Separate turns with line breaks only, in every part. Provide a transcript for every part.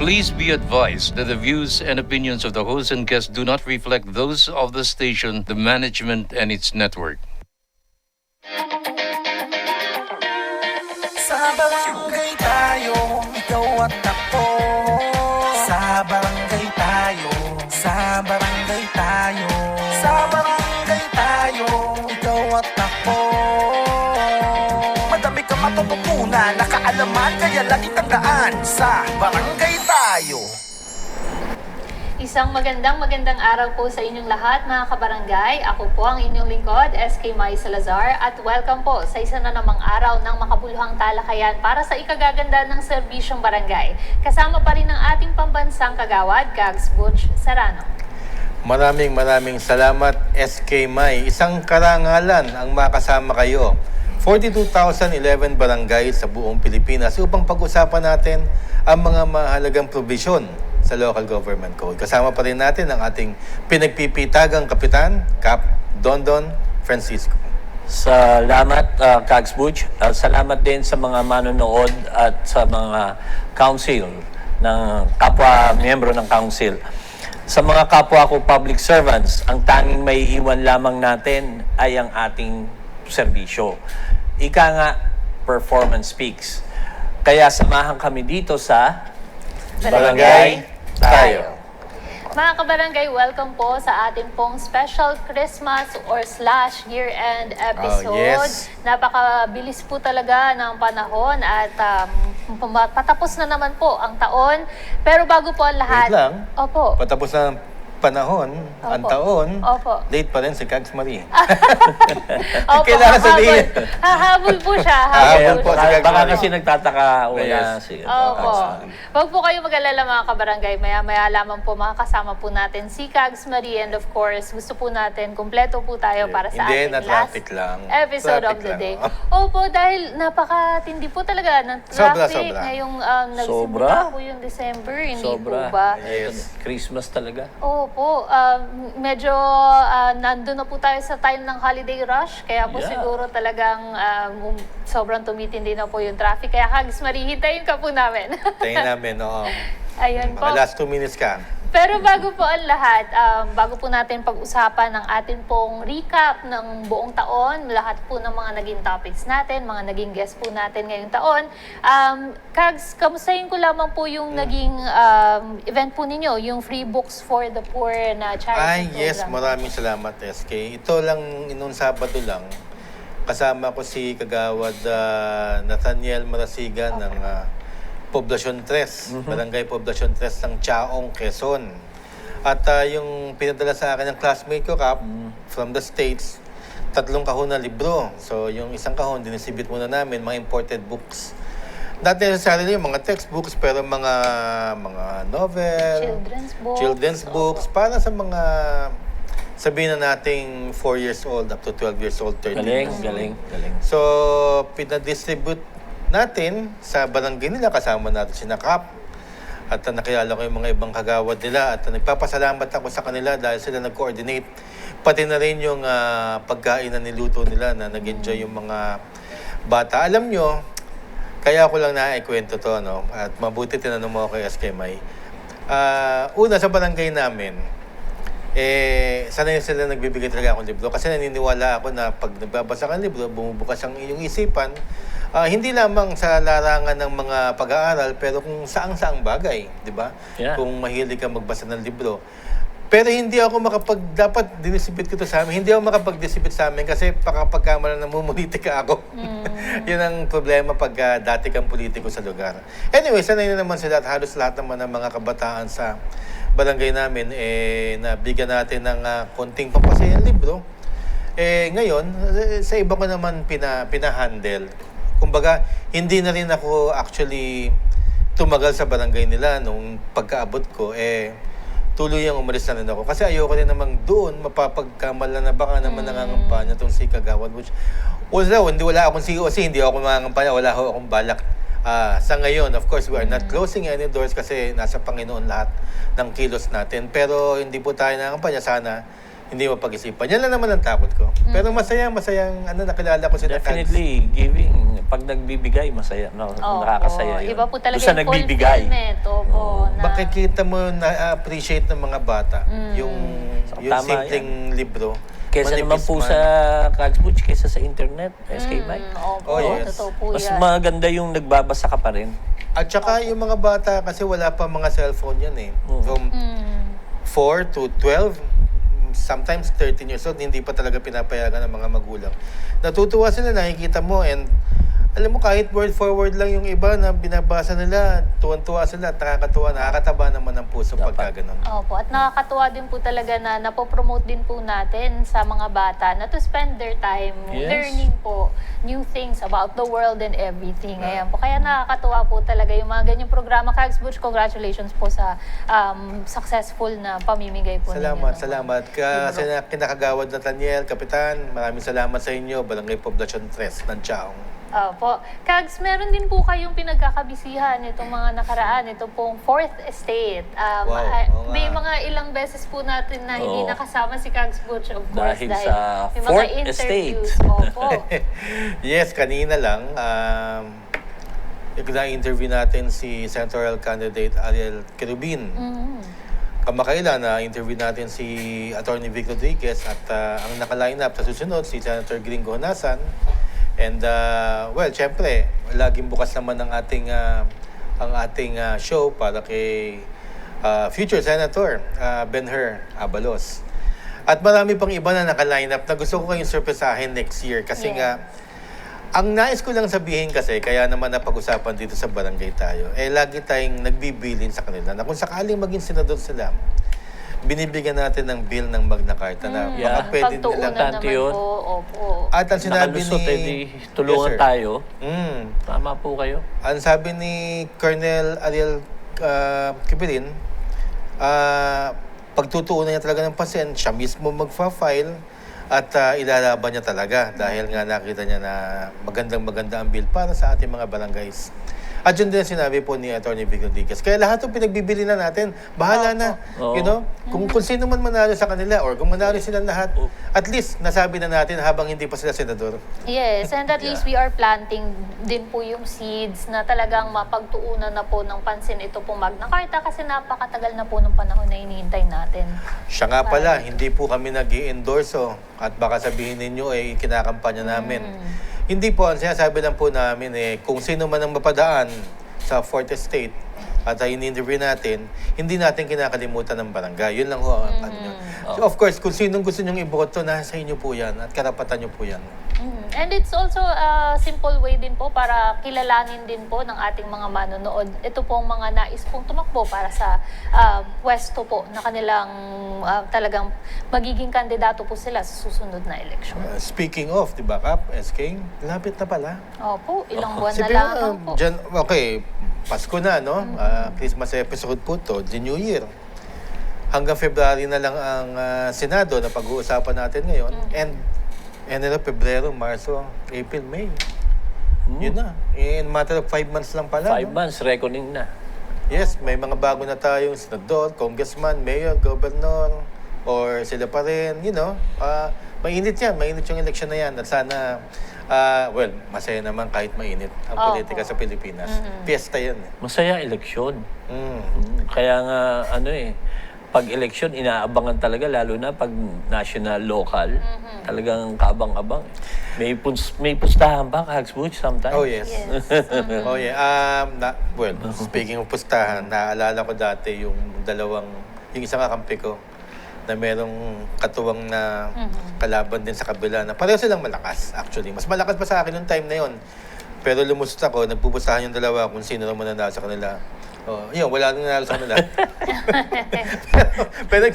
Please be advised that the views and opinions of the host and guests do not reflect those of the station, the management, and its network.
Sa barangay tayo, ikaw at ako. Sa barangay tayo, sa barangay tayo. Sa barangay tayo, ikaw at ako. Madami kang matututunan, nakaalaman, kaya lagi tandaan. Sa barangay tayo.
Isang magandang araw po sa inyong lahat mga kabarangay. Ako po ang inyong lingkod, SK Mai Salazar, at welcome po sa isa na namang araw ng makabuluhang talakayan para sa ikagaganda ng serbisyong barangay. Kasama pa rin ang ating pambansang kagawad, Gags Butch Serrano.
Maraming salamat, SK Mai. Isang karangalan ang makasama kayo. 42,011 barangay sa buong Pilipinas upang pag-usapan natin ang mga mahalagang probisyon sa local government code. Kasama pa rin natin ang ating pinagpipitagang kapitan, Cap Dondon Francisco.
Salamat, Kags Butch. Salamat din sa mga manonood at sa mga council, ng kapwa miyembro ng council. Sa mga kapwa ko public servants, ang tanging may iwan lamang natin ay ang ating serbisyo. Ika nga, performance speaks. Kaya samahan kami dito sa Barangay Tayo.
Mga kabarangay, welcome po sa ating pong special Christmas or / year-end episode.
yes.
Napakabilis po talaga ng panahon at patapos na naman po ang taon. Pero bago po ang lahat...
Wait lang.
Opo.
Patapos na ang panahon, ang
Opo.
taon,
Opo.
late pa rin si Kags Marie.
Opo,
Kailangan sabihin.
hahabol po siya.
Hahabol po si Kags
Baka
Marie.
kasi nagtataka wala
Yes.
si
Opo.
Kags.
Huwag po kayo mag-alala mga kabarangay. Maya-maya lamang po makakasama po natin si Kags Marie, and of course, gusto po natin, kumpleto po tayo para sa
Hindi,
ating last
na-traffic lang.
episode of
Traffic
the
lang,
day.
oh.
Opo, dahil napakatindi po talaga ng
Sobra,
traffic.
sobra.
Ngayong
Sobra?
nagsimula po yung December, hindi
Sobra.
po ba?
Yes.
Christmas talaga.
Opo, medyo nandun na po tayo sa time ng holiday rush, kaya po
Yeah.
siguro talagang sobrang tumitindi na po yung traffic. Kaya Kags Marie, hintayin ka po namin.
Tingnan namin, oo.
Ayun po.
Mga last 2 minutes ka.
Pero bago po ang lahat, bago po natin pag-usapan ng atin pong recap ng buong taon, lahat po ng mga naging topics natin, mga naging guest po natin ngayong taon, Kags, kamustahin ko lamang po yung naging event po ninyo, yung Free Books for the Poor na charity
Ay,
program.
yes, maraming salamat, SK. Ito lang, noong Sabado lang, kasama ko si Kagawad Nathaniel Marasigan ng Poblacion 3, Barangay Poblacion 3 ng Chaong, Quezon. At yung pinadala sa akin ng classmate ko, Kap, from the States, 3 kahon na libro. So, yung isang kahon, dinisibit muna namin, mga imported books. Not necessarily yung mga textbooks, pero mga novel,
Children's books.
para sa mga, sabihin na nating 4 years old up to 12 years old, 13
Galing,
years old.
galing.
So, pinadistribute natin sa barangay nila, kasama natin si Nakap. At nakilala ko yung mga ibang kagawad nila at nagpapasalamat ako sa kanila dahil sila nag-coordinate. Pati na rin yung pagkain na niluto nila na nag-enjoy yung mga bata. Alam nyo, kaya ako lang naikwento to, no? At mabuti tinanong mo ako kay SK Mai. Una, sa barangay namin, sanay sila nagbibigay talaga akong libro kasi naniniwala ako na pag nagbabasa ka ng libro, bumubukas ang iyong isipan, hindi lamang sa larangan ng mga pag-aaral, pero kung saang-saang bagay, di ba?
Yeah.
Kung mahilig ka magbasa ng libro. Pero hindi ako dapat dinisipit ko to sa amin, hindi ako makapag-disipit sa amin kasi pagkamala namumulitika ako. Yun ang problema pag dati kang politiko sa lugar. Anyway, sanay na naman sila at halos lahat naman ng mga kabataan sa barangay namin, nabigyan natin ng konting papasayang libro. Ngayon, sa iba ko naman pinahandle. Kumbaga, hindi na rin ako actually tumagal sa barangay nila nung pagkaabot ko. Tuluyang umalis na rin ako. Kasi ayoko rin namang doon mapapagkamala na baka naman nangangampanya itong si Kagawad. Which, wala akong COC, hindi ako mangangampanya, wala akong balak. Sa ngayon, of course, we are not closing any doors kasi nasa Panginoon lahat ng kilos natin. Pero hindi po tayo nangangampanya. Sana hindi mo pag-isipan. Yan lang naman ang takot ko. Pero masayang nakilala ko si
Definitely giving pag nagbibigay, masaya. Nakakasaya yun.
Iba po talaga
Doon sa
yung
nagbibigay.
fulfillment. Opo, na,
Makikita mo na-appreciate ng mga bata yung
Tama
simpleng libro.
Kesa naman
Manipis
po
man.
sa Cagsbutch, kesa sa internet, SK Mike.
Opo,
Oh, yes.
totoo po
Mas
yan.
maganda yung nagbabasa ka pa rin.
At saka yung mga bata, kasi wala pa mga cellphone yan eh. From 4 to 12, sometimes 13 years old, hindi pa talaga pinapayagan ng mga magulang. Natutuwa sila, nakikita mo, and alam mo, kahit word for word lang yung iba na binabasa nila, tuwan-tuwa sila, nakakatuwa, nakakataba naman ng puso pagka ganun.
Opo, at nakakatuwa din po talaga na napopromote din po natin sa mga bata na to spend their time
Yes.
learning po new things about the world and everything. Ayan po. Kaya nakakatuwa po talaga yung mga ganyang programa. Kags Butch, congratulations po sa successful na pamimigay po
Salamat,
ninyo.
salamat. Kasi kinakagawad na Taniel, Kapitan, maraming salamat sa inyo, Barangay Poblacion 3 ng Chaong.
Opo. Kags, meron din po kayong pinagkakabisihan itong mga nakaraan. Ito pong Fourth Estate.
Wow, oo
May
nga.
mga ilang beses po natin na hindi
Oo.
nakasama si Kags Butch, of course.
Dahil sa
may
Fourth
mga
Estate.
interviews. Opo.
Yes, kanina lang, na-interview natin si senatorial candidate Ariel Querubin. Kamakailan na-interview natin si Attorney Vic Rodriguez at ang naka-line up sa susunod si Senator Gringo Honasan. And well, syempre, laging bukas naman ang ating show para kay future Senator Ben-Hur Abalos. At marami pang iba na naka-line up na gusto ko kayong surpresahin next year kasi nga ang nais ko lang sabihin kasi, kaya naman napag-usapan dito sa barangay tayo, lagi tayong nagbibilin sa kanila na kung sakaling maging senador sila, binibigyan natin ng bill ng Magna Carta na
Yeah.
baka pwede nilang...
Pagtuunan
Importante
naman
yun.
po. Opo.
At ang sinabi
Nakalusot,
ni...
di tulungan
Yes, sir.
tayo.
Mm.
Tama po kayo.
Ang sabi ni Colonel Ariel Kibirin, pagtutuunan niya talaga ng pasen, siya mismo magfa-file at ilalaban niya talaga dahil nga nakita niya na magandang-maganda ang bill para sa ating mga barangays. At yun din sinabi po ni Atty. Vic Rodriguez. Kaya lahat ng pinagbibili na natin, bahala na.
Oo.
You know? Kung sino man manalo sa kanila or kung manalo sila lahat, at least nasabi na natin habang hindi pa sila senador.
Yes, and at least we are planting din po yung seeds na talagang mapagtuunan na po ng pansin ito pong Magna Carta kasi napakatagal na po ng panahon na iniintay natin.
Siya nga pala, hindi po kami nag-i-endorso at baka sabihin ninyo kinakampanya namin. Hindi po, ang sinasabi lang po namin kung sino man ang mapadaan sa Fourth Estate at in-interview natin, hindi natin kinakalimutan ng barangay. Yun lang ho ang ano nyo. So of course, kung sinong gusto nyong iboto, nasa inyo po yan at karapatan nyo po yan.
And it's also a simple way din po para kilalanin din po ng ating mga manonood. Ito pong mga nais pong tumakbo para sa pwesto po na kanilang talagang magiging kandidato po sila sa susunod na eleksyon.
Speaking of, di ba Kap, SK, lapit na pala.
Opo, ilang buwan na
Siyempre,
lang po.
okay, Pasko na, no? Christmas episode po to, the New Year. Hanggang February na lang ang Senado na pag-uusapan natin ngayon. And Enero, Pebrero, Marso, April, May. Yun na. In matter of 5 months lang pala.
5 months, reckoning na.
Yes, may mga bago na tayong senador, congressman, mayor, governor, or sila pa rin, you know. Mainit yan, mainit yung eleksyon na yan. At sana, well, masaya naman kahit mainit ang politika sa Pilipinas. Fiesta yan.
Masaya eleksyon.
Mm.
Kaya nga, pag eleksyon, inaabangan talaga, lalo na pag national, local. Talagang kaabang-abang. May pustahan ba, Kags Butch, sometimes?
Oh, yes.
Yes.
Oh, yeah. Well, speaking of pustahan, naalala ko dati yung isang kakampi ko na merong katuwang na kalaban din sa kabila na pareho silang malakas, actually. Mas malakas pa sa akin noong time na yon. Pero lumusot ako, nagpupustahan yung dalawa kung sino naman nanalo sa kanila. Oh, yun, wala nang nanalo sa kanila. pero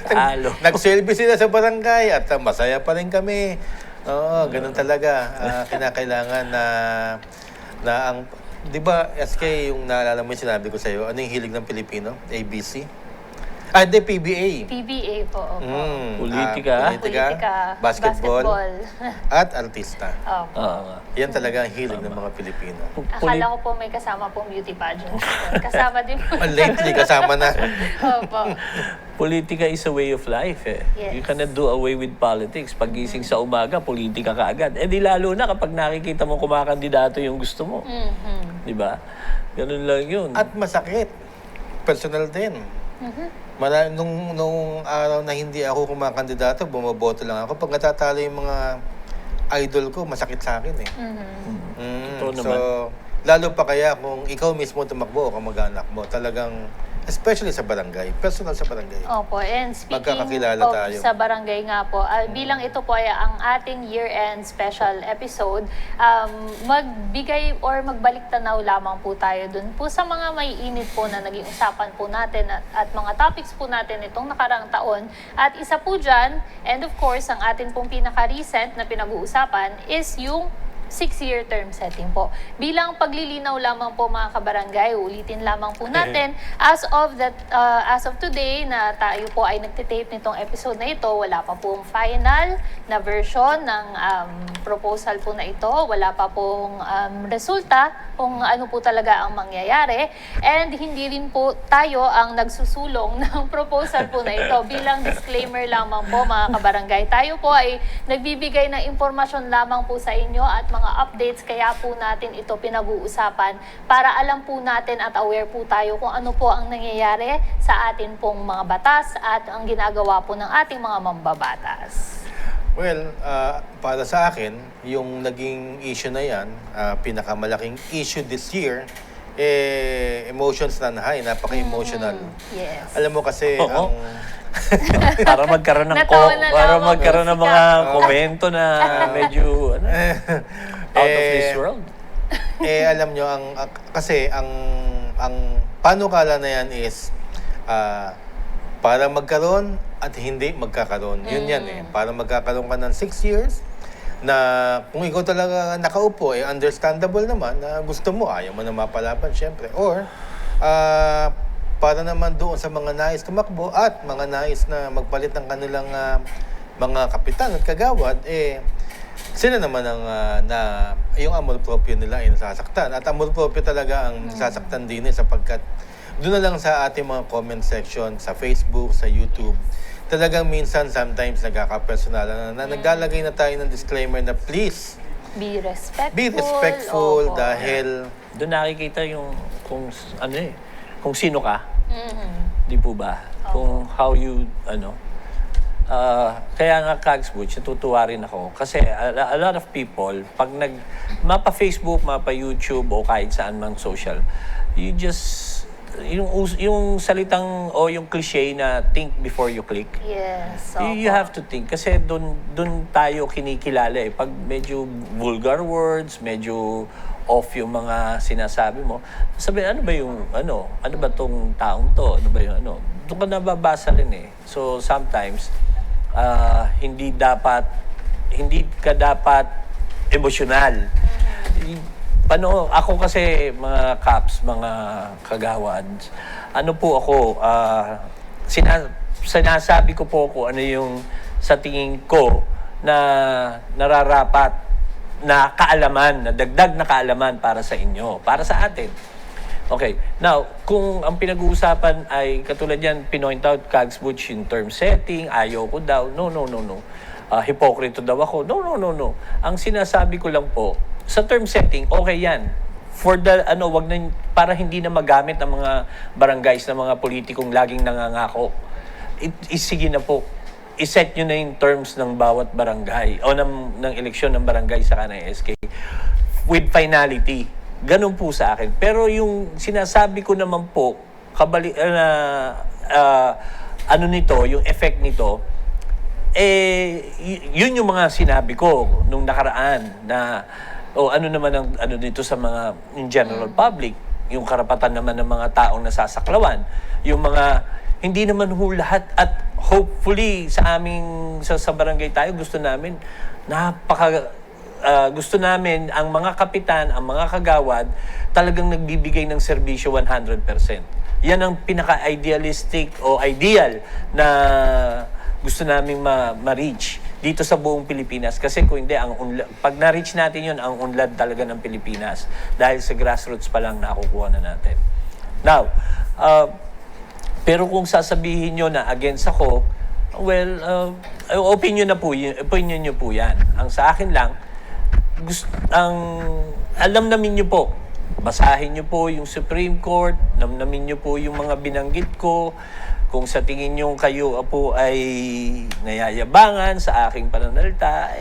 nag-selfie sila sa barangay at masaya pa rin kami. Oo, ganun talaga. Kinakailangan na ang, di ba, SK, yung naalala mo yung sinabi ko sa'yo, ano yung hilig ng Pilipino? ABC? Hindi, PBA.
PBA po. Opo.
Politika.
Politika,
basketball, at artista.
Opo.
Oo nga.
Yan talaga ang hilig ng mga Pilipino.
Akala ko po may kasama pong beauty pageant. Kasama din po.
Lately, kasama na.
Opo.
Politika is a way of life eh.
Yes.
You cannot do away with politics. Pagising sa umaga, politika ka agad. Eh di lalo na kapag nakikita mo kumakandidato yung gusto mo. Di ba? Ganun lang yun.
At masakit. Personal din. Nung araw na hindi ako kumakandidato, bumoboto lang ako. Pag natatalo yung mga idol ko, masakit sa akin eh.
Totoo
So,
naman.
lalo pa kaya kung ikaw mismo tumakbo o kamag-anak mo, talagang, especially sa barangay, personal sa barangay.
Opo, and speaking
Magkakakilala
of
tayo.
sa barangay nga po, bilang ito po ay ang ating year-end special episode, magbigay or magbalik tanaw lamang po tayo dun po sa mga may init po na naging usapan po natin at mga topics po natin itong nakaraang taon. At isa po dyan, and of course, ang atin pong pinaka-recent na pinag-uusapan is yung 6-year term setting po. Bilang paglilinaw lamang po mga kabarangay, ulitin lamang po natin, as of today na tayo po ay nagtitape nitong episode na ito, wala pa pong final na version ng proposal po na ito, wala pa pong resulta kung ano po talaga ang mangyayari, and hindi rin po tayo ang nagsusulong ng proposal po na ito. Bilang disclaimer lamang po mga kabarangay, tayo po ay nagbibigay ng impormasyon lamang po sa inyo at mga updates, kaya po natin ito pinag-uusapan para alam po natin at aware po tayo kung ano po ang nangyayari sa atin pong mga batas at ang ginagawa po ng ating mga mambabatas.
Well, para sa akin, yung naging issue na yan, pinakamalaking issue this year, emotions na high, napaka-emotional.
Yes.
Alam mo kasi,
Oo.
ang
Para magkaroon ng
Natawa na
para
lamang
magkaroon ng
po si
mga
Kap.
komento na medyo out of this world.
alam nyo, kasi ang panukala na yan is, para magkaroon at hindi magkakaroon. Yun yan eh. Para magkakaroon ka ng 6 years, na kung ikaw talaga nakaupo, understandable naman na gusto mo, ayaw mo na mapalaban, syempre. Or, para naman doon sa mga nais tumakbo at mga nais na magpalit ng kanilang mga kapitan at kagawad, sila naman ang yung amor proprio nila ay nasasaktan. At amor proprio talaga ang nasasaktan din sapagkat doon na lang sa ating mga comment section, sa Facebook, sa YouTube, talagang minsan, sometimes nagkaka-personal na naglalagay na tayo ng disclaimer na please,
Be respectful.
be respectful
Opo.
dahil
Doon nakikita yung kung sino ka, di po ba? Kung how you kaya nga Kags Butch, natutuwa rin ako kasi a lot of people pag mapa Facebook, mapa YouTube o kahit saan mang social, you just yung salitang o yung cliche na think before you click.
Yes.
You have to think kasi doon tayo kinikilala eh. Pag medyo vulgar words, medyo off yung mga sinasabi mo, sabi ano ba tong taong to? Ano ba yung Doon ka nababasa rin eh. So sometimes hindi ka dapat emosyonal. Ako kasi mga Kaps, mga kagawads, po ako, sinasabi ko po kung ano yung sa tingin ko na nararapat na kaalaman, na dagdag na kaalaman para sa inyo, para sa atin. Okay, now, kung ang pinag-uusapan ay katulad yan, pinoint out, Kags Butch, yung term setting, ayaw ko daw, no. Hipokrito daw ako, no. Ang sinasabi ko lang po, sa term setting, okay yan. For the, wag na, para hindi na magamit ng mga barangays ng mga politikong laging nangangako. Sige na po. I-set nyo na yung terms ng bawat barangay o ng eleksyon ng barangay sa ng SK with finality. Ganun po sa akin. Pero yung sinasabi ko naman po, nito, yung effect nito, yun yung mga sinabi ko nung nakaraan na ano naman ang dito sa mga in general public, yung karapatan naman ng mga taong nasasaklawan, yung mga hindi naman lahat at hopefully sa aming sa barangay tayo gusto namin gusto namin ang mga kapitan, ang mga kagawad, talagang nagbibigay ng serbisyo 100%. Yan ang pinaka-idealistic o ideal na gusto naming ma-reach dito sa buong Pilipinas. Kasi kung hindi, pag na-reach natin yun, ang unlad talaga ng Pilipinas. Dahil sa grassroots pa lang nakukuha na natin. Now, pero kung sasabihin nyo na against ako, well, opinion nyo po yan. Ang sa akin lang, alam namin nyo po, basahin nyo po yung Supreme Court, namnamin nyo po yung mga binanggit ko. Kung sa tingin nyo kayo po ay nayayabangan sa aking pananalita,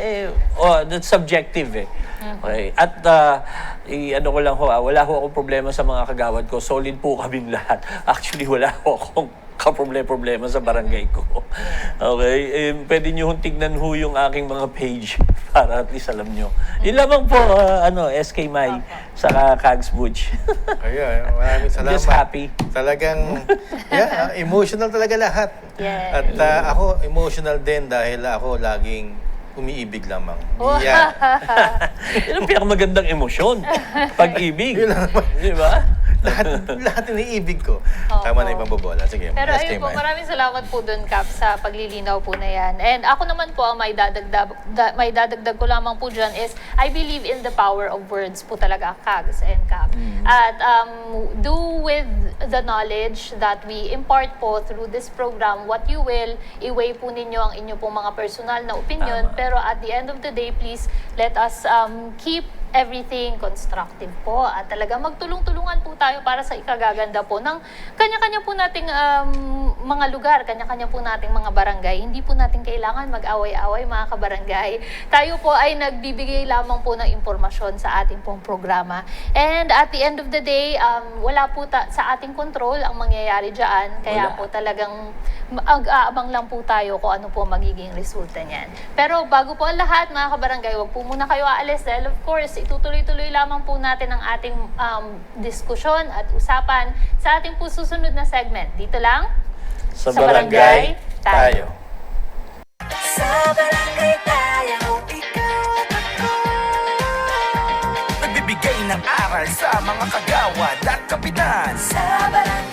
that's subjective eh. Okay. At ano ko lang ho, wala ho akong problema sa mga kagawad ko. Solid po kaming lahat. Actually, wala ho akong kaproblema sa barangay ko. Okay? Pwede nyo hong tignan ho yung aking mga page para at least alam nyo. Yun lamang po, SK Mai, saka Kags Butch.
Kaya, maraming salamat.
Just happy.
Talagang, emotional talaga lahat.
Yes.
At ako, emotional din dahil ako laging umiibig lamang. Yeah.
Yun ang pinakamagandang emosyon. Pag-ibig.
Yun lang naman.
Di ba?
lahat iniibig ko. Tama na yung pambobola. Sige,
Pero
SK
ayun po,
Mai.
maraming salamat po dun, Kap, sa paglilinaw po na yan. And ako naman po, ang may dadagdag ko lamang po dyan is, I believe in the power of words po talaga, Kags and Kap. At do with the knowledge that we impart po through this program, what you will, i-weigh po ninyo ang inyo pong mga personal na opinion.
Tama.
Pero at the end of the day, please, let us keep everything constructive po at talaga magtulong-tulungan po tayo para sa ikagaganda po ng kanya-kanya po nating mga lugar, kanya-kanya po nating mga barangay. Hindi po natin kailangan mag-away-away mga kabarangay. Tayo po ay nagbibigay lamang po ng impormasyon sa ating pong programa. And at the end of the day, wala po sa ating control ang mangyayari dyan. Kaya
Wala.
po talagang aabang lang po tayo kung ano po magiging resulta niyan. Pero bago po ang lahat, mga kabarangay, wag po muna kayo aalis dahil of course, itutuloy-tuloy lamang po natin ang ating diskusyon at usapan sa ating po susunod na segment. Dito lang,
Sa
Barangay Tayo.
Sa barangay tayo, ikaw at ako. Nagbibigay ng aral sa mga kagawad at kapitan. Sa barangay